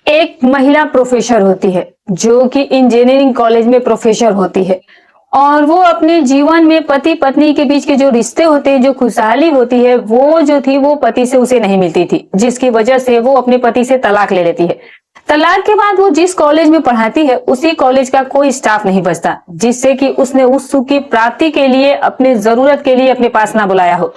एक महिला प्रोफेसर होती है जो कि इंजीनियरिंग कॉलेज में प्रोफेसर होती है और वो अपने जीवन में पति पत्नी के बीच के जो रिश्ते होते हैं, जो खुशहाली होती है, वो जो थी वो पति से उसे नहीं मिलती थी, जिसकी वजह से वो अपने पति से तलाक ले लेती है। तलाक के बाद वो जिस कॉलेज में पढ़ाती है उसी कॉलेज का कोई स्टाफ नहीं बचता, जिससे कि उसने उस सुख की प्राप्ति के लिए अपने जरूरत के लिए अपने पास ना बुलाया हो।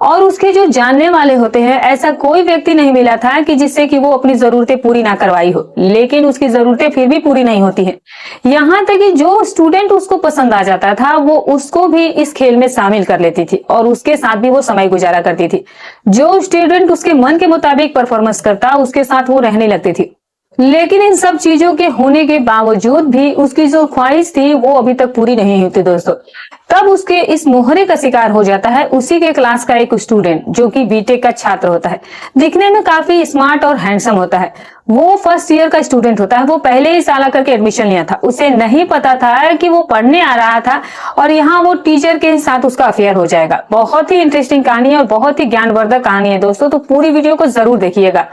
और उसके जो जानने वाले होते हैं, ऐसा कोई व्यक्ति नहीं मिला था कि जिससे कि वो अपनी जरूरतें पूरी ना करवाई हो, लेकिन उसकी जरूरतें फिर भी पूरी नहीं होती हैं। यहाँ तक कि जो स्टूडेंट उसको पसंद आ जाता था वो उसको भी इस खेल में शामिल कर लेती थी और उसके साथ भी वो समय गुजारा करती थी। जो स्टूडेंट उसके मन के मुताबिक परफॉर्मेंस करता उसके साथ वो रहने लगती थी। लेकिन इन सब चीजों के होने के बावजूद भी उसकी जो ख्वाहिश थी वो अभी तक पूरी नहीं हुई थी दोस्तों। तब उसके इस मोहरे का शिकार हो जाता है उसी के क्लास का एक स्टूडेंट जो कि बीटेक का छात्र होता है। दिखने में काफी स्मार्ट और हैंडसम होता है। वो फर्स्ट ईयर का स्टूडेंट होता है। वो पहले ही साल आकर के एडमिशन लिया था। उसे नहीं पता था कि वो पढ़ने आ रहा था और यहाँ वो टीचर के साथ उसका अफेयर हो जाएगा। बहुत ही इंटरेस्टिंग कहानी है और बहुत ही ज्ञानवर्धक कहानी है दोस्तों, तो पूरी वीडियो को जरूर देखिएगा।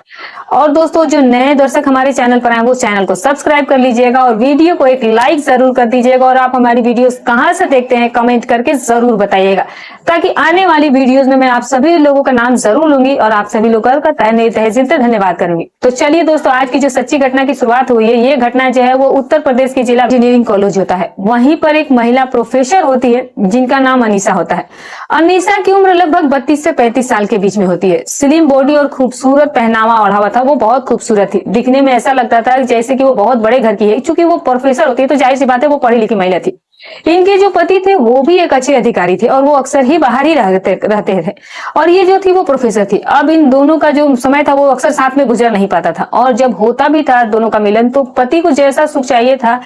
और दोस्तों, जो नए दर्शक हमारे चैनल पर आए वो चैनल को सब्सक्राइब कर लीजिएगा और वीडियो को एक लाइक जरूर कर दीजिएगा। और आप हमारी वीडियोस कहां से देखते हैं कमेंट करके जरूर बताइएगा, ताकि आने वाली वीडियोस में मैं आप सभी लोगों का नाम जरूर लूंगी और आप सभी लोगों का तहे दिल से धन्यवाद करूंगी। तो चलिए दोस्तों, आज की जो सच्ची घटना की शुरुआत हुई है, ये घटना जो है वो उत्तर प्रदेश के जिला इंजीनियरिंग कॉलेज होता है। वहीं पर एक महिला प्रोफेसर होती है जिनका नाम अनीसा होता है। अनीसा की उम्र लगभग 32 से 35 साल के बीच में होती है। स्लिम बॉडी और खूबसूरत पहनावा ओढ़ावा था। वो बहुत खूबसूरत थी। दिखने में ऐसा लगता था जैसे कि वो बहुत बड़े घर की है। चूंकि वो प्रोफेसर होती है तो जाहिर सी बात है वो पढ़ी लिखी महिला थी। इनके जो पति थे वो भी एक अच्छे अधिकारी थे और वो अक्सर ही बाहर ही रहते थे। और ये जो थी वो प्रोफेसर थी। अब इन दोनों का जो समय था वो अक्सर साथ में गुजर नहीं पाता था। और जब होता भी था दोनों का मिलन, तो पति को जैसा सुख चाहिए था,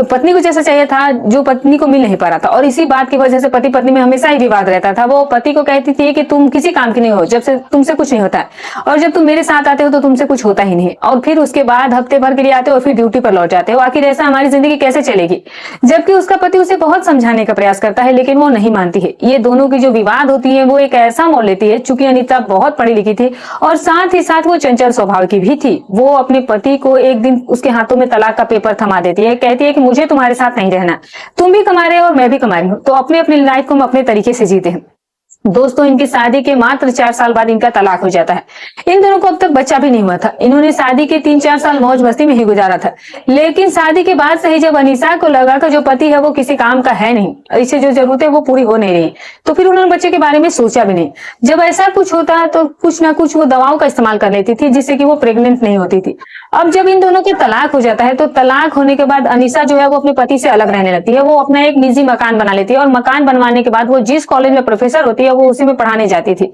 पत्नी को जैसा चाहिए था, जो पत्नी को मिल नहीं पा रहा था। और इसी बात की वजह से पति पत्नी में हमेशा ही विवाद रहता था। वो पति को कहती थी कि तुम किसी काम की नहीं हो, जब से तुमसे कुछ नहीं होता है, और जब तुम मेरे साथ आते हो तो तुमसे कुछ होता ही नहीं। और फिर उसके बाद हफ्ते भर के लिए आते हो और फिर ड्यूटी पर लौट जाते हो। आखिर ऐसा हमारी जिंदगी कैसे चलेगी? जबकि उसका पति उसे बहुत समझाने का प्रयास करता है लेकिन वो नहीं मानती है। ये दोनों की जो विवाद होती है वो एक ऐसा मोड़ लेती है। चूंकि अनीता बहुत पढ़ी लिखी थी और साथ ही साथ वो चंचल स्वभाव की भी थी। वो अपने पति को एक दिन उसके हाथों में तलाक का पेपर थमा देती है। कहती है कि मुझे तुम्हारे साथ नहीं रहना, तुम भी कमा रहे हो और मैं भी कमा रही हूँ, तो अपने अपनी लाइफ को हम अपने तरीके से जीते हैं। दोस्तों, इनकी शादी के मात्र 4 साल बाद इनका तलाक हो जाता है। इन दोनों को अब तक बच्चा भी नहीं हुआ था। इन्होंने शादी के 3-4 साल मौज मस्ती में ही गुजारा था। लेकिन शादी के बाद से ही जब अनीसा को लगा कि जो पति है वो किसी काम का है नहीं, इसे जो जरूरत है वो पूरी हो नहीं रही, तो फिर उन्होंने बच्चे के बारे में सोचा भी नहीं। जब ऐसा कुछ होता तो कुछ ना कुछ वो दवाओं का इस्तेमाल कर लेती थी जिससे कि वो प्रेग्नेंट नहीं होती थी। अब जब इन दोनों के तलाक हो जाता है तो तलाक होने के बाद अनीसा जो है वो अपने पति से अलग रहने लगती है। वो अपना एक निजी मकान बना लेती है और मकान बनवाने के बाद वो जिस कॉलेज में प्रोफेसर होती है वो उसी में पढ़ाने जाती थी।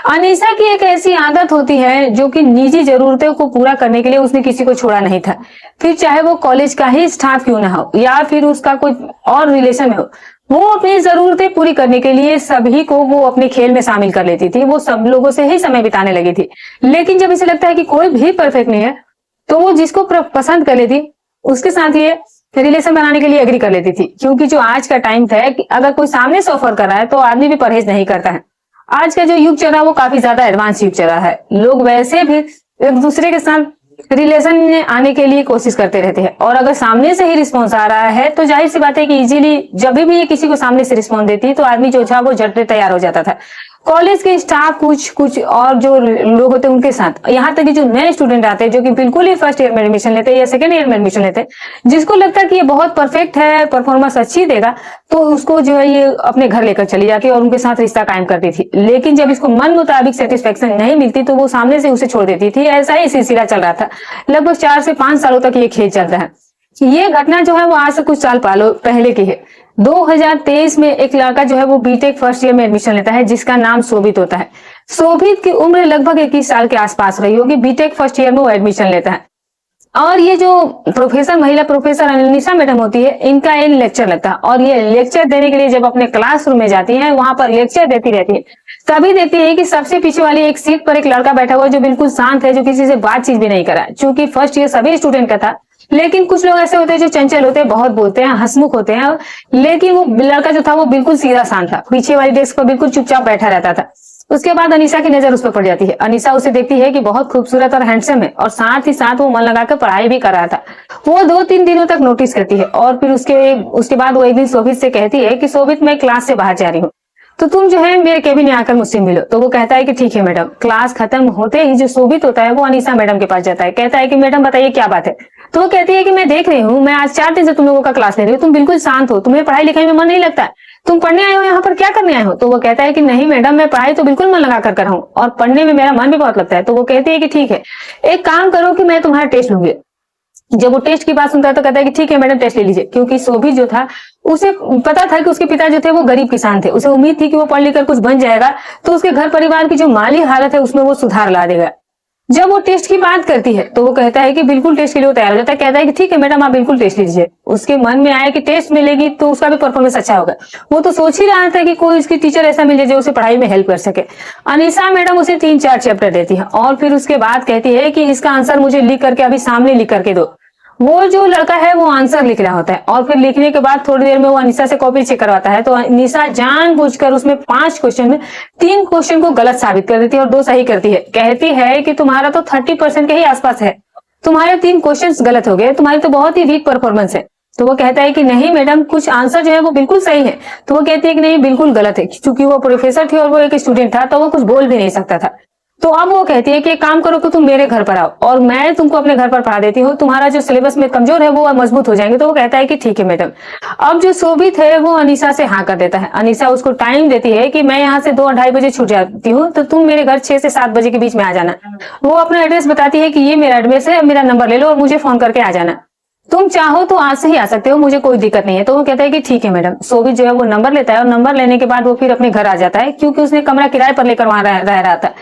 अनीसा की एक ऐसी आदत होती है जो कि निजी जरूरतों को पूरा करने के लिए उसने किसी को छोड़ा नहीं था। फिर चाहे वो कॉलेज का ही स्टाफ क्यों ना हो या फिर उसका कोई और रिलेशन में हो, वो अपनी जरूरतें पूरी करने के लिए सभी को वो अपने खेल में शामिल कर लेती थी। वो सब लोगों से ही समय बिताने लगी थी। लेकिन जब इसे लगता है कि कोई भी परफेक्ट नहीं है तो वो जिसको पसंद कर लेती उसके साथ ये रिलेशन बनाने के लिए एग्री कर लेती थी। क्योंकि जो आज का टाइम था कि अगर कोई सामने से ऑफर कर रहा है तो आदमी भी परहेज नहीं करता है। आज का जो युग चल रहा है वो काफी ज्यादा एडवांस युग चल रहा है। लोग वैसे भी एक दूसरे के साथ रिलेशन में आने के लिए कोशिश करते रहते हैं और अगर सामने से ही रिस्पॉन्स आ रहा है तो जाहिर सी बात है कि इजीली जब भी ये किसी को सामने से रिस्पॉन्स देती तो आदमी जो था वो झट तैयार हो जाता था। कॉलेज के स्टाफ कुछ और जो लोग होते हैं उनके साथ, यहाँ तक कि जो नए स्टूडेंट आते हैं जो कि बिल्कुल ही फर्स्ट ईयर में एडमिशन लेते हैं या सेकंड ईयर में एडमिशन लेते हैं, जिसको लगता है कि ये बहुत परफेक्ट है, परफॉर्मेंस अच्छी देगा, तो उसको जो है ये अपने घर लेकर चली जाती है और उनके साथ रिश्ता कायम करती थी। लेकिन जब इसको मन मुताबिक सेटिस्फेक्शन नहीं मिलती तो वो सामने से उसे छोड़ देती थी। ऐसा ही सिलसिला चल रहा था। लगभग 4 से 5 सालों तक ये खेल चलता है। ये घटना जो है वो आज से कुछ साल पहले की है। 2023 में एक लड़का जो है वो बीटेक फर्स्ट ईयर में एडमिशन लेता है जिसका नाम शोभित होता है। शोभित की उम्र लगभग 21 साल के आसपास रही होगी। बीटेक फर्स्ट ईयर में वो एडमिशन लेता है और ये जो महिला प्रोफेसर अनीसा मैडम होती है, इनका एक लेक्चर लगता है और ये लेक्चर देने के लिए जब अपने क्लासरूम में जाती है वहां पर लेक्चर देती रहती है, तभी देखती है कि सबसे पीछे वाली एक सीट पर एक लड़का बैठा हुआ है जो बिल्कुल शांत है, जो किसी से बातचीत भी नहीं कर रहा है। चूंकि फर्स्ट ईयर सभी स्टूडेंट का था, लेकिन कुछ लोग ऐसे होते हैं जो चंचल होते हैं, बहुत बोलते हैं, हंसमुख होते हैं। लेकिन वो लड़का जो था वो बिल्कुल सीधा शांत था। पीछे वाली डेस्क पर बिल्कुल चुपचाप बैठा रहता था। उसके बाद अनीसा की नजर उस पर पड़ जाती है। अनीसा उसे देखती है कि बहुत खूबसूरत और हैंडसम है और साथ ही साथ वो मन लगाकर पढ़ाई भी कर रहा था। वो 2-3 दिनों तक नोटिस करती है और फिर उसके बाद वो एक दिन शोभित से कहती है कि शोभित, मैं क्लास से बाहर जा रही हूँ, तो तुम जो है मेरे केबिन में आकर मुझसे मिलो। तो वो कहता है कि ठीक है मैडम। क्लास खत्म होते ही जो शोभित होता है वो अनीसा मैडम के पास जाता है, कहता है कि मैडम बताइए क्या बात है। तो वो कहती है कि मैं देख रही हूँ, मैं आज 4 दिन से तुम लोगों का क्लास ले रही हूँ, तुम बिल्कुल शांत हो, तुम्हें पढ़ाई लिखाई में मन नहीं लगता है, तुम पढ़ने आए हो यहाँ पर, क्या करने आए हो। तो वो कहता है कि नहीं मैडम, मैं पढ़ाई तो बिल्कुल मन लगा कर रहा हूँ और पढ़ने में मेरा मन भी बहुत लगता है। तो वो कहती है कि ठीक है, एक काम करो कि मैं तुम्हारा टेस्ट लूंगी। जब वो टेस्ट की बात सुनता है तो कहता है कि ठीक है मैडम, टेस्ट ले लीजिए। क्योंकि शोभित जो था उसे पता था कि उसके पिता जो थे वो गरीब किसान थे, उसे उम्मीद थी कि वो पढ़ लिख कर कुछ बन जाएगा तो उसके घर परिवार की जो माली हालत है उसमें वो सुधार ला देगा। जब वो टेस्ट की बात करती है तो वो कहता है कि बिल्कुल टेस्ट के लिए वो तैयार हो जाता है, कहता है कि ठीक है मैडम, आप बिल्कुल टेस्ट लीजिए। उसके मन में आया कि टेस्ट मिलेगी तो उसका भी परफॉर्मेंस अच्छा होगा। वो तो सोच ही रहा था कि कोई उसकी टीचर ऐसा मिल जाए जो उसे पढ़ाई में हेल्प कर सके। अनीसा मैडम उसे 3-4 चैप्टर देती है और फिर उसके बाद कहती है कि इसका आंसर मुझे लिख करके अभी सामने लिख करके दो। वो जो लड़का है वो आंसर लिख रहा होता है और फिर लिखने के बाद थोड़ी देर में वो अनीसा से कॉपी चेक करवाता है। तो अनीसा जानबूझकर उसमें 5 क्वेश्चन में 3 क्वेश्चन को गलत साबित कर देती है और 2 सही करती है। कहती है कि तुम्हारा तो 30% के ही आसपास है, तुम्हारे 3 क्वेश्चन गलत हो गए, तुम्हारी तो बहुत ही वीक परफॉर्मेंस है। तो वो कहता है कि नहीं मैडम, कुछ आंसर जो है वो बिल्कुल सही है। तो वो कहती है कि नहीं, बिल्कुल गलत है। क्योंकि वो प्रोफेसर थी और वो एक स्टूडेंट था तो वो कुछ बोल भी नहीं सकता था। तो अब वो कहती है कि एक काम करो कि तुम मेरे घर पर आओ और मैं तुमको अपने घर पर पढ़ा देती हूँ, तुम्हारा जो सिलेबस में कमजोर है वो मजबूत हो जाएंगे। तो वो कहता है कि ठीक है मैडम। अब जो शोभित है वो अनीसा से हाँ कर देता है। अनीसा उसको टाइम देती है कि मैं यहाँ से 2-2:30 बजे छूट जाती हूँ, तो तुम मेरे घर 6 से 7 बजे के बीच में आ जाना। वो अपना एड्रेस बताती है कि ये मेरा एड्रेस है, मेरा नंबर ले लो और मुझे फोन करके आ जाना। तुम चाहो तो आज से ही आ सकते हो, मुझे कोई दिक्कत नहीं है। तो वो कहता है कि ठीक है मैडम। शोभित जो है वो नंबर लेता है और नंबर लेने के बाद वो फिर अपने घर आ जाता है, क्योंकि उसने कमरा किराए पर लेकर वहां रह रहा था।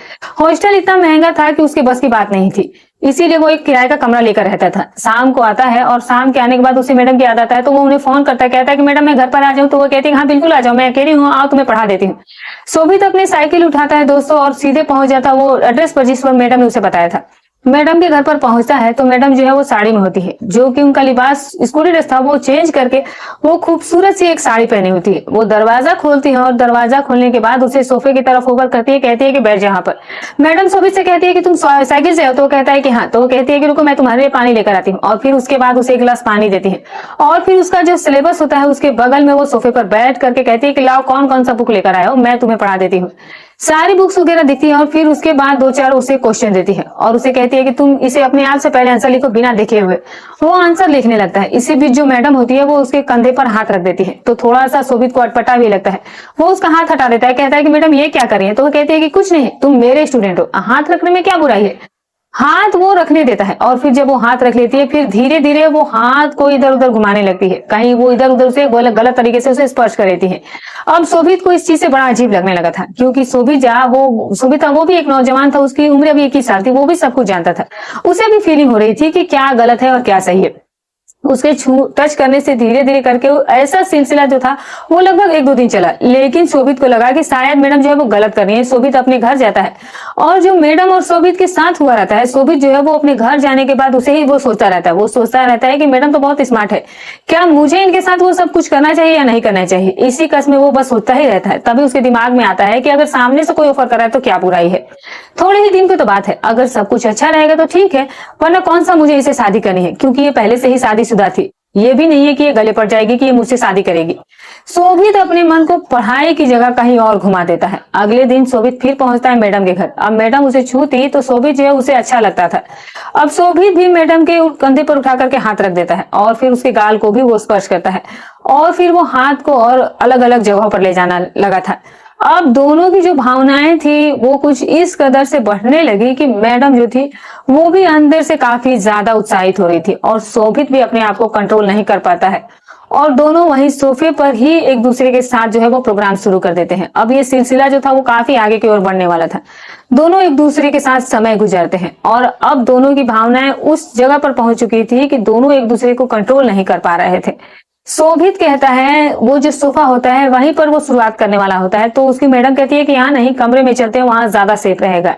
हॉस्टल इतना महंगा था कि उसके बस की बात नहीं थी, इसीलिए वो एक किराए का कमरा लेकर रहता था। शाम को आता है और शाम के आने के बाद उसे मैडम की याद आता है तो वो उन्हें फोन करता है, कहता है कि मैडम मैं घर पर आ जाऊं। तो वो कहती है हाँ बिल्कुल आ जाओ, मैं अकेली हूँ, आओ तुम्हें पढ़ा देती हूँ। शोभित अपनी साइकिल उठाता है दोस्तों और सीधे पहुंच जाता है वो एड्रेस पर जिस पर मैडम ने उसे बताया था। मैडम के घर पर पहुंचता है तो मैडम जो है वो साड़ी में होती है, जो कि उनका लिबास स्कूली ड्रेस था वो चेंज करके वो खूबसूरत सी एक साड़ी पहनी होती है। वो दरवाजा खोलती है और दरवाजा खोलने के बाद उसे सोफे की तरफ ओवर करती है, कहती है कि बैठ जा यहाँ पर। मैडम शोभित से कहती है कि तुम साइकिल से हो। तो वो कहता है कि हाँ। तो वो कहती है कि रुको मैं तुम्हारे लिए पानी लेकर आती हूँ और फिर उसके बाद उसे एक गिलास पानी देती है और फिर उसका जो सिलेबस होता है उसके बगल में वो सोफे पर बैठ करके कहती है कि लाओ कौन कौन सा बुक लेकर आए हो, मैं तुम्हें पढ़ा देती हूँ। सारी बुक्स वगैरह देती है और फिर उसके बाद 2-4 उसे क्वेश्चन देती है और उसे कहती है कि तुम इसे अपने आप से पहले आंसर लिखो बिना देखे हुए। वो आंसर लिखने लगता है। इसी बीच जो मैडम होती है वो उसके कंधे पर हाथ रख देती है तो थोड़ा सा शोभित को अटपटा भी लगता है। वो उसका हाथ हटा देता है, कहता है कि मैडम ये क्या कर रही है। तो वो कहती है कि कुछ नहीं, तुम मेरे स्टूडेंट हो, हाथ रखने में क्या बुराई है। हाथ वो रखने देता है और फिर जब वो हाथ रख लेती है फिर धीरे धीरे वो हाथ को इधर उधर घुमाने लगती है, कहीं वो इधर उधर से गलत तरीके से उसे स्पर्श कर देती है। अब शोभित को इस चीज से बड़ा अजीब लगने लगा था, क्योंकि शोभित था, वो भी एक नौजवान था, उसकी उम्र भी 21 साल थी, वो भी सब कुछ जानता था। उसे भी फीलिंग हो रही थी कि क्या गलत है और क्या सही है। उसके टच करने से धीरे धीरे करके ऐसा सिलसिला जो था वो लगभग 1-2 दिन चला, लेकिन शोभित को लगा कि शायद मैडम जो है वो गलत कर रही है। शोभित अपने घर जाता है और जो मैडम और शोभित के साथ हुआ रहता है, शोभित जो है वो अपने घर जाने के बाद उसे ही वो सोचता रहता है। वो सोचता रहता है कि मैडम तो बहुत स्मार्ट है, क्या मुझे इनके साथ वो सब कुछ करना चाहिए या नहीं करना चाहिए। इसी कस में वो बस सोचता ही रहता है। तभी उसके दिमाग में आता है कि अगर सामने से कोई ऑफर कर रहा है तो क्या बुराई है, थोड़े ही दिन की तो बात है, अगर सब कुछ अच्छा रहेगा तो ठीक है, वरना कौन सा मुझे इसे शादी करनी है, क्योंकि ये पहले से ही शादीशुदा थी। ये भी नहीं है कि ये गले पड़ जाएगी कि ये मुझसे शादी करेगी। शोभित अपने मन को पढ़ाई की जगह कहीं और घुमा देता है। अगले दिन शोभित फिर पहुंचता है मैडम के घर। अब मैडम उसे छूती तो शोभित जो है उसे अच्छा लगता था। अब शोभित भी मैडम के कंधे पर उठा करके हाथ रख देता है और फिर उसके गाल को भी वो स्पर्श करता है और फिर वो हाथ को और अलग अलग जगहों पर ले जाना लगा था। अब दोनों की जो भावनाएं थी वो कुछ इस कदर से बढ़ने लगी कि मैडम जो थी वो भी अंदर से काफी ज्यादा उत्साहित हो रही थी और शोभित भी अपने आप को कंट्रोल नहीं कर पाता है और दोनों वहीं सोफे पर ही एक दूसरे के साथ जो है वो प्रोग्राम शुरू कर देते हैं। अब ये सिलसिला जो था वो काफी आगे की ओर बढ़ने वाला था। दोनों एक दूसरे के साथ समय गुजारते हैं और अब दोनों की भावनाएं उस जगह पर पहुंच चुकी थी कि दोनों एक दूसरे को कंट्रोल नहीं कर पा रहे थे। शोभित कहता है वो जो सोफा होता है वहीं पर वो शुरुआत करने वाला होता है, तो उसकी मैडम कहती है कि यहाँ नहीं, कमरे में चलते हैं, वहां ज्यादा सेफ रहेगा।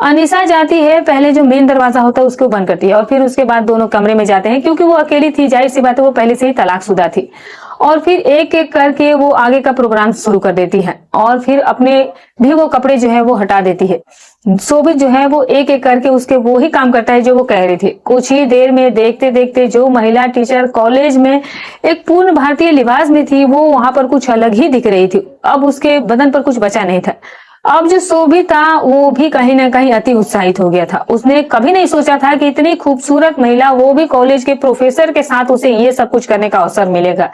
अनीसा जाती है, पहले जो मेन दरवाजा होता है उसको बंद करती है और फिर उसके बाद दोनों कमरे में जाते हैं, क्योंकि वो अकेली थी, जाहिर सी बात है वो पहले से ही तलाकशुदा थी। और फिर एक एक करके वो आगे का प्रोग्राम शुरू कर देती है और फिर अपने भी वो कपड़े जो है वो हटा देती है। शोभित जो है वो एक एक करके उसके वो ही काम करता है जो वो कह रही थी। कुछ ही देर में देखते देखते जो महिला टीचर कॉलेज में एक पूर्ण भारतीय लिबास में थी, वो वहां पर कुछ अलग ही दिख रही थी। अब उसके बदन पर कुछ बचा नहीं था। अब जो शोभित था वो भी कहीं ना कहीं अति उत्साहित हो गया था। उसने कभी नहीं सोचा था कि इतनी खूबसूरत महिला, वो भी कॉलेज के प्रोफेसर के साथ, उसे ये सब कुछ करने का अवसर मिलेगा।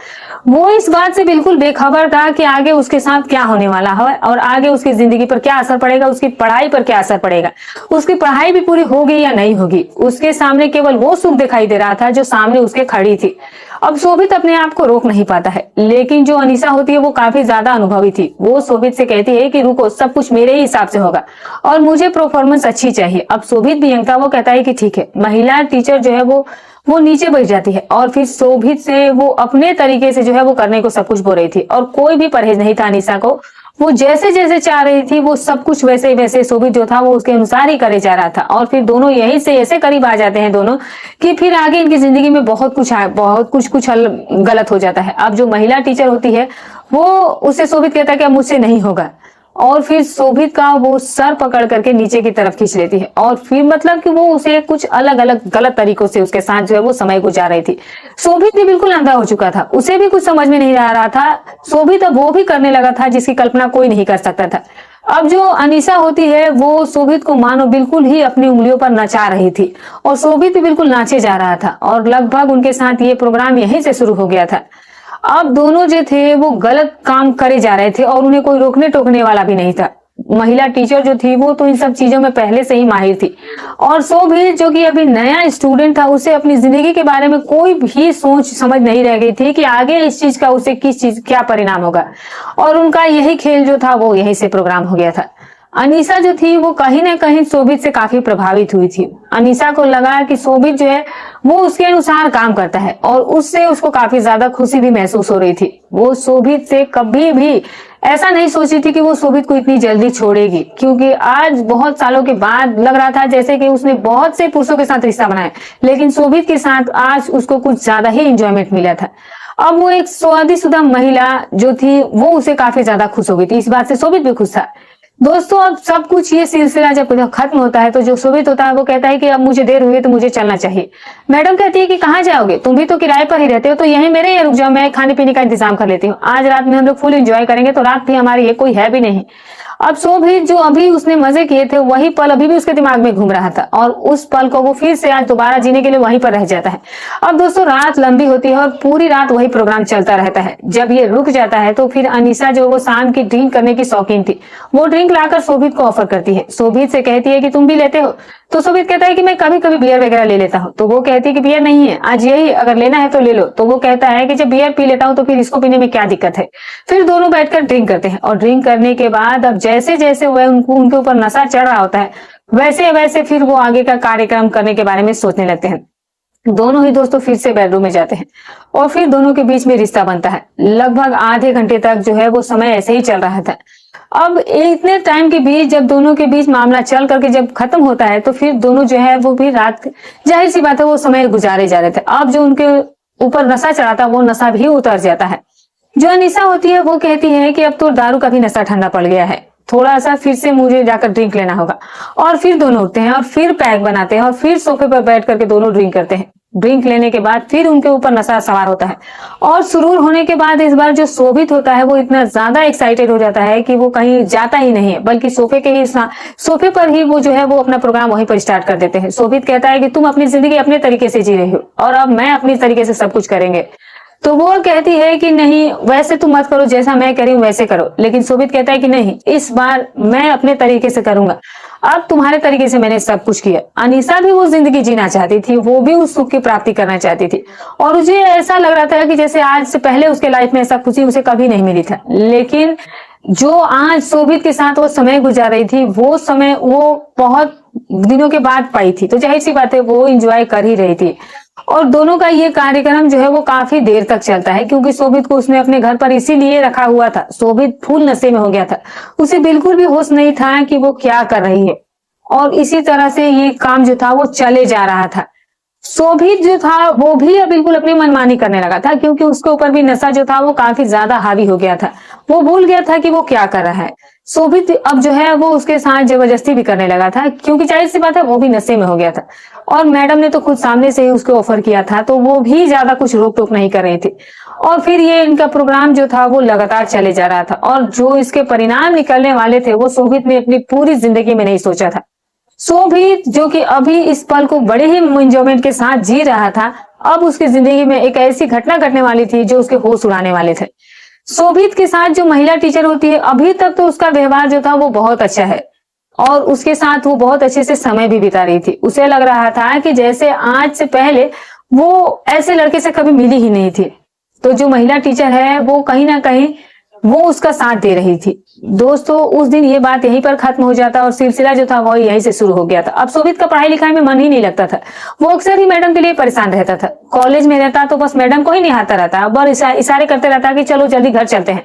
वो इस बात से बिल्कुल बेखबर था कि आगे उसके साथ क्या होने वाला है और आगे उसकी जिंदगी पर क्या असर पड़ेगा, उसकी पढ़ाई पर क्या असर पड़ेगा, उसकी पढ़ाई भी पूरी होगी या नहीं होगी। उसके सामने केवल वो सुख दिखाई दे रहा था जो सामने उसके खड़ी थी। अब शोभित अपने आप को रोक नहीं पाता है, लेकिन जो अनीसा होती है वो काफी ज्यादा अनुभवी थी। वो शोभित से कहती है कि रुको, सब कुछ मेरे ही हिसाब से होगा और मुझे परफॉर्मेंस अच्छी चाहिए। अब शोभित भी यंगता वो कहता है कि ठीक है। महिला टीचर जो है वो नीचे बैठ जाती है और फिर शोभित से वो अपने तरीके से जो है वो करने को सब कुछ बोल रही थी और कोई भी परहेज नहीं था अनीसा को। वो जैसे जैसे चाह रही थी वो सब कुछ वैसे वैसे शोभित जो था वो उसके अनुसार ही करे जा रहा था। और फिर दोनों यहीं से ऐसे करीब आ जाते हैं दोनों कि फिर आगे इनकी जिंदगी में बहुत कुछ गलत हो जाता है। अब जो महिला टीचर होती है वो उससे शोभित कहता है कि अब मुझसे नहीं होगा और फिर शोभित का वो सर पकड़ करके नीचे की तरफ खींच लेती है और फिर मतलब कि वो उसे कुछ अलग अलग गलत तरीकों से उसके साथ जो है वो समय गुजार रही थी। शोभित भी बिल्कुल अंधा हो चुका था, उसे भी कुछ समझ में नहीं आ रहा था। शोभित अब वो भी करने लगा था जिसकी कल्पना कोई नहीं कर सकता था। अब जो अनीसा होती है वो शोभित को मानो बिल्कुल ही अपनी उंगलियों पर नचा रही थी और शोभित भी बिल्कुल नाचे जा रहा था और लगभग उनके साथ ये प्रोग्राम यहीं से शुरू हो गया था। अब दोनों जो थे वो गलत काम करे जा रहे थे और उन्हें कोई रोकने टोकने वाला भी नहीं था। महिला टीचर जो थी वो तो इन सब चीजों में पहले से ही माहिर थी और शोभित जो कि अभी नया स्टूडेंट था, उसे अपनी जिंदगी के बारे में कोई भी सोच समझ नहीं रह गई थी कि आगे इस चीज का उसे किस चीज क्या परिणाम होगा। और उनका यही खेल जो था वो यहीं से प्रोग्राम हो गया था। अनीसा जो थी वो कहीं ना कहीं शोभित से काफी प्रभावित हुई थी। अनीसा को लगा कि शोभित जो है वो उसके अनुसार काम करता है और उससे उसको काफी ज्यादा खुशी भी महसूस हो रही थी। वो शोभित से कभी भी ऐसा नहीं सोची थी कि वो शोभित को इतनी जल्दी छोड़ेगी, क्योंकि आज बहुत सालों के बाद लग रहा था जैसे कि उसने बहुत से पुरुषों के साथ रिश्ता बनाया, लेकिन शोभित के साथ आज उसको कुछ ज्यादा ही एंजॉयमेंट मिला था। अब वो एक शादीशुदा महिला जो थी वो उसे काफी ज्यादा खुश हो गई थी। इस बात से शोभित भी खुश था। दोस्तों, अब सब कुछ ये सिलसिला जब खत्म होता है तो जो शोभित होता है वो कहता है कि अब मुझे देर हुई है तो मुझे चलना चाहिए। मैडम कहती है कि कहाँ जाओगे, तुम भी तो किराए पर ही रहते हो, तो यहीं मेरे यहाँ रुक जाओ, मैं खाने पीने का इंतजाम कर लेती हूँ। आज रात में हम लोग फुल एंजॉय करेंगे, तो रात भी हमारी ये कोई है भी नहीं। अब शोभित जो अभी उसने मजे किए थे वही पल अभी भी उसके दिमाग में घूम रहा था और उस पल को वो फिर से आज दोबारा जीने के लिए वहीं पर रह जाता है। अब दोस्तों, रात लंबी होती है और पूरी रात वही प्रोग्राम चलता रहता है। जब ये रुक जाता है तो फिर अनीसा जो वो शाम की ड्रिंक करने की शौकीन थी, वो ड्रिंक लाकर शोभित को ऑफर करती है। शोभित से कहती है कि तुम भी लेते हो, तो शोभित कहता है कि मैं कभी कभी बियर वगैरह ले लेता हूँ। तो वो कहती है कि बियर नहीं है, आज यही अगर लेना है तो ले लो। तो वो कहता है कि जब बियर पी लेता हूँ तो फिर इसको पीने में क्या दिक्कत है। फिर दोनों बैठकर ड्रिंक करते हैं और ड्रिंक करने के बाद अब जैसे जैसे वह उनके ऊपर नशा चढ़ रहा होता है वैसे वैसे फिर वो आगे का कार्यक्रम करने के बारे में सोचने लगते हैं। दोनों ही दोस्तों फिर से बेडरूम में जाते हैं और फिर दोनों के बीच में रिश्ता बनता है। लगभग आधे घंटे तक जो है वो समय ऐसे ही चल रहा था। अब इतने टाइम के बीच जब दोनों के बीच मामला चल करके जब खत्म होता है तो फिर दोनों जो है वो भी रात, जाहिर सी बात है, वो समय गुजारे जा रहे थे। अब जो उनके ऊपर नशा चढ़ा था वो नशा भी उतर जाता है। जो अनीसा होती है वो कहती है कि अब तो दारू का भी नशा ठंडा पड़ गया है, थोड़ा सा फिर से मुझे जाकर ड्रिंक लेना होगा। और फिर दोनों उठते हैं और फिर पैक बनाते हैं और फिर सोफे पर बैठ करके दोनों ड्रिंक करते हैं। ड्रिंक लेने के बाद फिर उनके ऊपर नशा सवार होता है और सुरूर होने के बाद इस बार जो शोभित होता है वो इतना ज्यादा एक्साइटेड हो जाता है कि वो कहीं जाता ही नहीं है, बल्कि सोफे पर ही वो जो है वो अपना प्रोग्राम वहीं पर स्टार्ट कर देते हैं। शोभित कहता है कि तुम अपनी जिंदगी अपने तरीके से जी रही हो और अब मैं अपनी तरीके से सब कुछ करेंगे। तो वो कहती है कि नहीं, वैसे तुम मत करो, जैसा मैं कह रही हूँ वैसे करो। लेकिन शोभित कहता है कि नहीं, इस बार मैं अपने तरीके से करूंगा, अब तुम्हारे तरीके से मैंने सब कुछ किया। अनीसा भी वो जिंदगी जीना चाहती थी, वो भी उस सुख की प्राप्ति करना चाहती थी और मुझे ऐसा लग रहा था कि जैसे आज से पहले उसके लाइफ में ऐसा खुशी उसे कभी नहीं मिली था। लेकिन जो आज शोभित के साथ वो समय गुजार रही थी वो समय वो बहुत दिनों के बाद पाई थी, तो जाहिर सी बात है वो एंजॉय कर ही रही थी। और दोनों का ये कार्यक्रम जो है वो काफी देर तक चलता है, क्योंकि शोभित को उसने अपने घर पर इसीलिए रखा हुआ था। शोभित फुल नशे में हो गया था, उसे बिल्कुल भी होश नहीं था कि वो क्या कर रही है और इसी तरह से ये काम जो था वो चले जा रहा था। शोभित जो था वो भी अब बिल्कुल अपनी मनमानी करने लगा था, क्योंकि उसके ऊपर भी नशा जो था वो काफी ज्यादा हावी हो गया था। वो भूल गया था कि वो क्या कर रहा है। शोभित अब जो है वो उसके साथ जबरदस्ती भी करने लगा था, क्योंकि जाहिर सी बात है वो भी नशे में हो गया था। और मैडम ने तो खुद सामने से ही उसको ऑफर किया था, तो वो भी ज्यादा कुछ रोक टोक नहीं कर रही थी। और फिर ये इनका प्रोग्राम जो था वो लगातार चले जा रहा था, और जो इसके परिणाम निकलने वाले थे वो शोभित ने अपनी पूरी जिंदगी में नहीं सोचा था। शोभित जो कि अभी इस पल को बड़े ही एंजॉयमेंट के साथ जी रहा था, अब उसकी जिंदगी में एक ऐसी घटना घटने वाली थी जो उसके होश उड़ाने वाले थे। शोभित के साथ जो महिला टीचर होती है, अभी तक तो उसका व्यवहार जो था वो बहुत अच्छा है, और उसके साथ वो बहुत अच्छे से समय भी बिता रही थी। उसे लग रहा था कि जैसे आज से पहले वो ऐसे लड़के से कभी मिली ही नहीं थी। तो जो महिला टीचर है वो कहीं ना कहीं वो उसका साथ दे रही थी। दोस्तों, उस दिन ये बात यहीं पर खत्म हो जाता और सिलसिला जो था वो यहीं से शुरू हो गया था। अब शोभित का पढ़ाई लिखाई में मन ही नहीं लगता था। वो अक्सर ही मैडम के लिए परेशान रहता था। कॉलेज में रहता तो बस मैडम को ही निहारता रहता, बस इशारे करते रहता कि चलो जल्दी घर चलते हैं।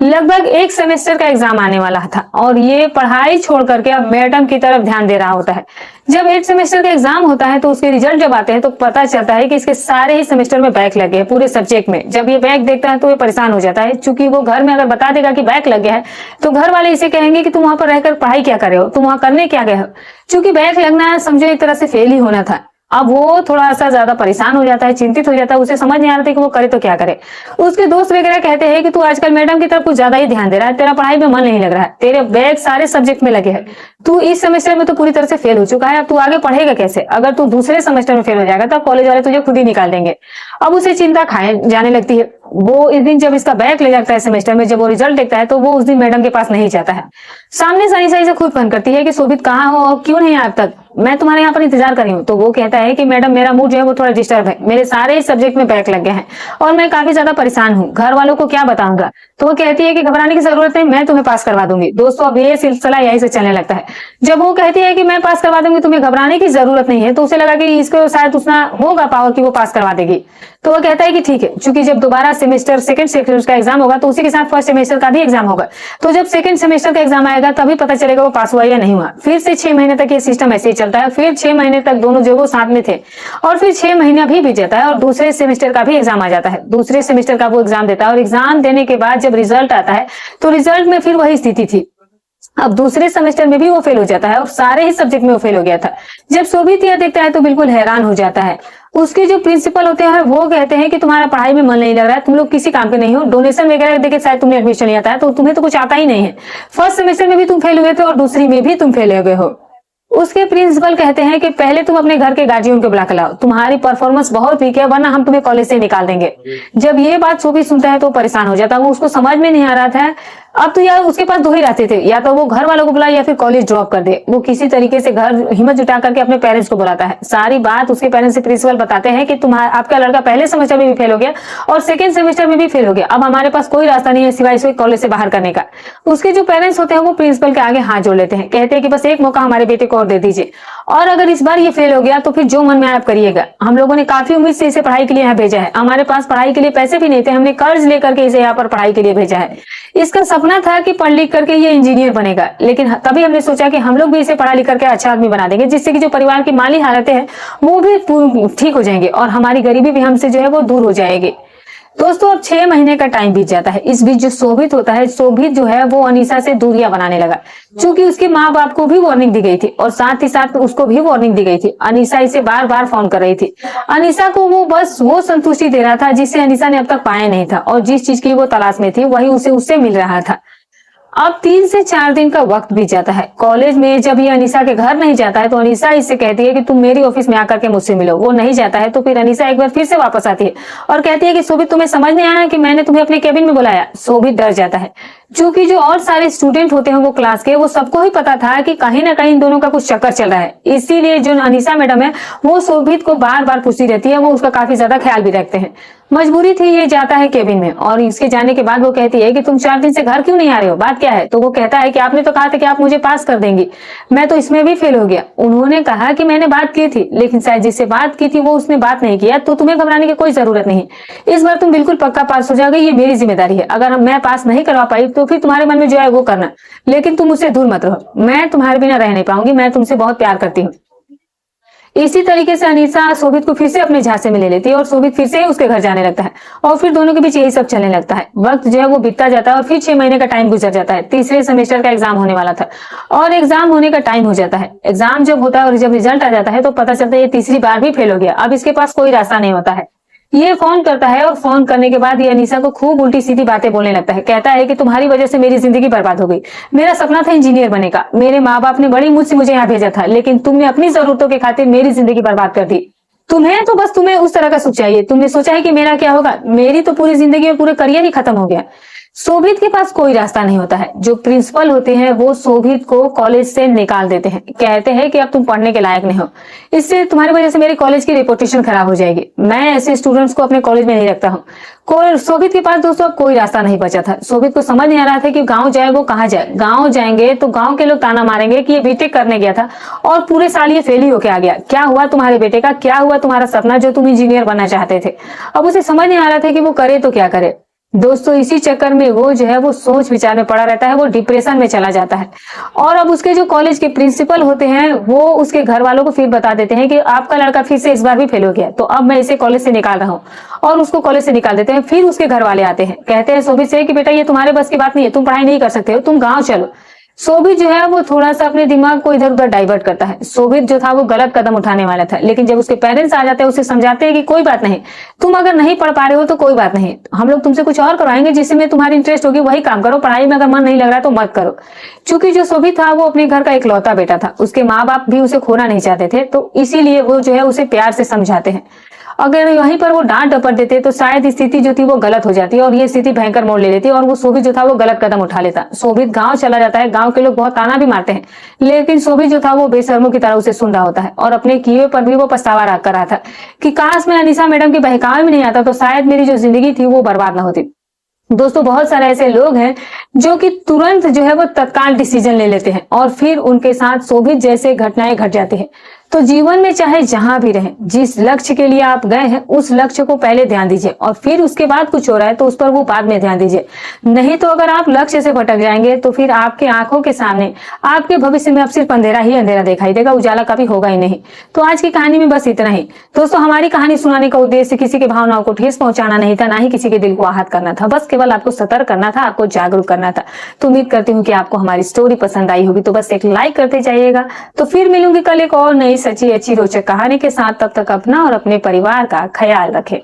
लगभग एक सेमेस्टर का एग्जाम आने वाला था, और ये पढ़ाई छोड़ करके अब मैडम की तरफ ध्यान दे रहा होता है। जब एक सेमेस्टर का एग्जाम होता है तो उसके रिजल्ट जब आते हैं तो पता चलता है कि इसके सारे ही सेमेस्टर में बैक लगे हैं, पूरे सब्जेक्ट में। जब ये बैक देखता है तो ये परेशान हो जाता है, क्योंकि वो घर में अगर बता देगा कि बैक लग गया है तो घर वाले इसे कहेंगे कि तुम वहां पर रहकर पढ़ाई क्या कर रहे हो, तुम वहां करने क्या गए हो। क्योंकि बैक लगना है समझो एक तरह से फेल ही होना था। अब वो थोड़ा सा ज्यादा परेशान हो जाता है, चिंतित हो जाता है, उसे समझ नहीं आ रहा था कि वो करे तो क्या करे। उसके दोस्त वगैरह कहते हैं कि तू आजकल मैडम की तरफ कुछ ज्यादा ही ध्यान दे रहा है, तेरा पढ़ाई में मन नहीं लग रहा है, तेरे बैग सारे सब्जेक्ट में लगे हैं, तू इस सेमेस्टर में तो पूरी तरह से फेल हो चुका है, अब तू आगे पढ़ेगा कैसे। अगर तू दूसरे सेमेस्टर में फेल हो जाएगा तब कॉलेज वाले तुझे खुद ही निकाल देंगे। अब उसे चिंता खाए जाने लगती है। वो इस दिन जब इसका बैक ले जाता है सेमेस्टर में, जब वो रिजल्ट देखता है तो वो उस दिन मैडम के पास नहीं जाता है। सामने सारी सारी से खुद फोन करती है कि शोभित कहाँ हो और क्यों नहीं आया अब तक, मैं तुम्हारे यहाँ पर इंतजार कर रही हूँ। तो वो कहता है कि मैडम मेरा मूड जो है वो थोड़ा डिस्टर्ब है, मेरे सारे सब्जेक्ट में बैक लग गए हैं और मैं काफी ज्यादा परेशान हूँ, घर वालों को क्या बताऊंगा। तो वो कहती है कि घबराने की जरूरत नहीं, मैं तुम्हें पास करवा दूंगी। दोस्तों, अब ये सिलसिला यहीं से चलने लगता है। जब वो कहती है कि मैं पास करवा दूंगी, तुम्हें घबराने की जरूरत नहीं है, तो उसे लगा कि इसको शायद उतना होगा पावर कि वो पास करवा देगी। तो वो कहता है कि ठीक है, क्योंकि जब दोबारा सेमेस्टर सेकंड सेमेस्टर का एग्जाम होगा तो उसी के साथ फर्स्ट सेमेस्टर का भी एग्जाम होगा, तो जब सेकंड सेमेस्टर का एग्जाम आएगा तभी पता चलेगा वो पास हुआ या नहीं हुआ। फिर से 6 महीने तक ये सिस्टम ऐसे ही चलता है। फिर 6 महीने तक दोनों जो वो साथ में थे, और फिर 6 महीना भी बीत जाता है और दूसरे सेमेस्टर का भी एग्जाम आ जाता है। दूसरे सेमेस्टर का वो एग्जाम देता है, और एग्जाम देने के बाद जब रिजल्ट आता है तो रिजल्ट में फिर वही स्थिति थी। अब दूसरे सेमेस्टर में भी वो फेल हो जाता है और सारे ही सब्जेक्ट में वो फेल हो गया था। जब शोभित यह देखता है तो बिल्कुल हैरान हो जाता है। उसके जो प्रिंसिपल होते हैं वो कहते हैं कि तुम्हारा पढ़ाई में मन नहीं लग रहा है, तुम लोग किसी काम के नहीं हो, डोनेशन वगैरह देके शायद तुमने एडमिशन लिया था, तो तुम्हें तो कुछ आता ही नहीं है। फर्स्ट सेमेस्टर में भी तुम फेल हुए थे और दूसरी में भी तुम फेल हो गए हो। उसके प्रिंसिपल कहते हैं कि पहले तुम अपने घर के गार्जियन को बुला के लाओ, तुम्हारी परफॉर्मेंस बहुत वीक है, वरना हम तुम्हें कॉलेज से निकाल देंगे। जब ये बात शोभित सुनता है तो परेशान हो जाता है। वो उसको समझ में नहीं आ रहा था। अब तो यार उसके पास दो ही रास्ते थे, या तो वो घर वालों को बुलाए या फिर कॉलेज ड्रॉप कर दे। वो किसी तरीके से घर हिम्मत जुटा करके अपने पेरेंट्स को बुलाता है। सारी बात उसके पेरेंट्स से प्रिंसिपल बताते हैं कि तुम्हारा आपका लड़का पहले सेमेस्टर में भी फेल हो गया और सेकंड सेमेस्टर में भी फेल हो गया, अब हमारे पास कोई रास्ता नहीं है सिवाय इसे कॉलेज से बाहर करने का। उसके जो पेरेंट्स होते हैं वो प्रिंसिपल के आगे हाथ जोड़ लेते हैं, कहते हैं कि बस एक मौका हमारे बेटे को और दे दीजिए, और अगर इस बार ये फेल हो गया तो फिर जो मन में आए आप करिएगा। हम लोगों ने काफी उम्मीद से इसे पढ़ाई के लिए यहाँ भेजा है, हमारे पास पढ़ाई के लिए पैसे भी नहीं थे, हमने कर्ज लेकर के इसे यहाँ पर पढ़ाई के लिए भेजा है। इसका सपना था कि पढ़ लिख करके ये इंजीनियर बनेगा, लेकिन तभी हमने सोचा कि हम लोग भी इसे पढ़ा लिख करके अच्छा आदमी बना देंगे, जिससे कि जो परिवार की माली हालतें हैं वो भी ठीक हो जाएंगे और हमारी गरीबी भी हमसे जो है वो दूर हो जाएगी। दोस्तों, अब 6 महीने का टाइम बीत जाता है। इस बीच जो शोभित होता है, शोभित जो है वो अनीसा से दूरियां बनाने लगा, क्योंकि उसके माँ बाप को भी वार्निंग दी गई थी और साथ ही साथ उसको भी वार्निंग दी गई थी। अनीसा इसे बार बार फोन कर रही थी। अनीसा को वो बस वो संतुष्टि दे रहा था जिसे अनीसा ने अब तक पाया नहीं था, और जिस चीज की वो तलाश में थी वही उसे उससे मिल रहा था। अब 3 से 4 दिन का वक्त बीत जाता है। कॉलेज में जब ये अनीसा के घर नहीं जाता है तो अनीसा इससे कहती है कि तुम मेरी ऑफिस में आकर के मुझसे मिलो। वो नहीं जाता है तो फिर अनीसा एक बार फिर से वापस आती है और कहती है कि शोभित, तुम्हें समझ नहीं आया कि मैंने तुम्हें अपने केबिन में बुलाया। शोभित डर जाता है, क्योंकि जो और सारे स्टूडेंट होते हैं वो क्लास के, वो सबको ही पता था कि कहीं ना कहीं इन दोनों का कुछ चक्कर चल रहा है। इसीलिए जो अनीसा मैडम है वो शोभित को बार बार पूछती रहती है, वो उसका काफी ज्यादा ख्याल भी रखते हैं। मजबूरी थी, ये जाता है केबिन में, और इसके जाने के बाद वो कहती है कि तुम 4 दिन से घर क्यों नहीं आ रहे हो, बात क्या है। तो वो कहता है कि आपने तो कहा था कि आप मुझे पास कर देंगी, मैं तो इसमें भी फेल हो गया। उन्होंने कहा कि मैंने बात की थी, लेकिन शायद जिससे बात की थी वो उसने बात नहीं किया, तो तुम्हें घबराने की कोई जरूरत नहीं। इस बार तुम बिल्कुल पक्का पास हो जाओगे, ये मेरी जिम्मेदारी है। अगर मैं पास नहीं करवा पाई तो फिर तुम्हारे मन में जो है वो करना, लेकिन तुम मुझसे दूर मत रहो, मैं तुम्हारे बिना रह नहीं पाऊंगी, मैं तुमसे बहुत प्यार करती हूँ। इसी तरीके से अनीसा शोभित को फिर से अपने झांसे में ले लेती है और शोभित फिर से उसके घर जाने लगता है और फिर दोनों के बीच यही सब चलने लगता है। वक्त जो है वो बीतता जाता है और फिर 6 महीने का टाइम गुजर जाता है। तीसरे सेमेस्टर का एग्जाम होने वाला था और एग्जाम होने का टाइम हो जाता है। एग्जाम जब होता है और जब रिजल्ट आ जाता है तो पता चलता है ये तीसरी बार भी फेल हो गया। अब इसके पास कोई रास्ता नहीं होता है। ये फोन करता है और फोन करने के बाद ये अनीसा को खूब उल्टी सीधी बातें बोलने लगता है। कहता है कि तुम्हारी वजह से मेरी जिंदगी बर्बाद हो गई। मेरा सपना था इंजीनियर बनने का। मेरे माँ बाप ने बड़ी मुझसे मुझे यहाँ भेजा था, लेकिन तुमने अपनी जरूरतों के खातिर मेरी जिंदगी बर्बाद कर दी। तुम्हें तो बस तुम्हें उस तरह का सुख चाहिए। तुमने सोचा है कि मेरा क्या होगा? मेरी तो पूरी जिंदगी में पूरे करियर ही खत्म हो गया। शोभित के पास कोई रास्ता नहीं होता है। जो प्रिंसिपल होते हैं वो शोभित को कॉलेज से निकाल देते हैं। कहते हैं कि अब तुम पढ़ने के लायक नहीं हो, इससे तुम्हारी वजह से मेरे कॉलेज की रेपुटेशन खराब हो जाएगी। मैं ऐसे स्टूडेंट्स को अपने कॉलेज में नहीं रखता हूँ। शोभित के पास दोस्तों अब कोई रास्ता नहीं बचा था। शोभित को समझ नहीं आ रहा था कि गांव जाए वो कहाँ जाए। गांव जाएंगे तो गांव के लोग ताना मारेंगे कि ये बीटेक करने गया था और पूरे साल ये फेल ही होके आ गया। क्या हुआ तुम्हारे बेटे का? क्या हुआ तुम्हारा सपना जो तुम इंजीनियर बनना चाहते थे? अब उसे समझ नहीं आ रहा था कि वो करे तो क्या करे। दोस्तों इसी चक्कर में वो जो है वो सोच विचार में पड़ा रहता है। वो डिप्रेशन में चला जाता है और अब उसके जो कॉलेज के प्रिंसिपल होते हैं वो उसके घर वालों को फिर बता देते हैं कि आपका लड़का फिर से इस बार भी फेल हो गया, तो अब मैं इसे कॉलेज से निकाल रहा हूँ। और उसको कॉलेज से निकाल देते हैं। फिर उसके घर वाले आते हैं, कहते हैं शोभित से कि बेटा ये तुम्हारे बस की बात नहीं है, तुम पढ़ाई नहीं कर सकते हो, तुम गाँव चलो। शोभित जो है वो थोड़ा सा अपने दिमाग को इधर उधर डाइवर्ट करता है। शोभित जो था वो गलत कदम उठाने वाला था, लेकिन जब उसके पेरेंट्स आ जाते हैं उसे समझाते हैं कि कोई बात नहीं, तुम अगर नहीं पढ़ पा रहे हो तो कोई बात नहीं, हम लोग तुमसे कुछ और करवाएंगे जिसमें तुम्हारी इंटरेस्ट होगी, वही काम करो। पढ़ाई में अगर मन नहीं लग रहा तो मत करो। चूंकि जो शोभित था वो अपने घर का इकलौता बेटा था, उसके माँ बाप भी उसे खोना नहीं चाहते थे, तो इसीलिए वो जो है उसे प्यार से समझाते हैं। अगर वहीं पर वो डांट डपट देते तो शायद स्थिति जो थी वो गलत हो जाती और ये स्थिति भयंकर मोड़ ले लेती और वो शोभित जो था वो गलत कदम उठा लेता। शोभित गांव चला जाता है। गांव के लोग बहुत ताना भी मारते हैं, लेकिन शोभित जो था वो बेशर्मों की तरह उसे सुन रहा होता है और अपने किए पर भी वो पछतावा कर रहा था कि काश मैं अनीसा मैडम के बहकावे में नहीं आता तो शायद मेरी जो जिंदगी थी वो बर्बाद ना होती। दोस्तों बहुत सारे ऐसे लोग हैं जो कि तुरंत जो है वो तत्काल डिसीजन ले लेते हैं और फिर उनके साथ शोभित जैसे घटनाएं घट जाती हैं। तो जीवन में चाहे जहां भी रहें, जिस लक्ष्य के लिए आप गए हैं उस लक्ष्य को पहले ध्यान दीजिए और फिर उसके बाद कुछ हो रहा है तो उस पर वो बाद में ध्यान दीजिए। नहीं तो अगर आप लक्ष्य से भटक जाएंगे तो फिर आपके आंखों के सामने आपके भविष्य में अब सिर्फ अंधेरा ही अंधेरा दिखाई देगा, उजाला कभी होगा ही नहीं। तो आज की कहानी में बस इतना ही। दोस्तों हमारी कहानी सुनाने का उद्देश्य किसी की भावनाओं को ठेस पहुंचाना नहीं था, ना ही किसी के दिल को आहत करना था, बस केवल आपको सतर्क करना था, आपको जागरूक करना था। तो उम्मीद करती हूँ कि आपको हमारी स्टोरी पसंद आई होगी, तो बस एक लाइक करते जाइएगा। तो फिर मिलूंगी कल एक और नई सच्ची अच्छी रोचक कहानी के साथ। तब तक अपना और अपने परिवार का ख्याल रखें।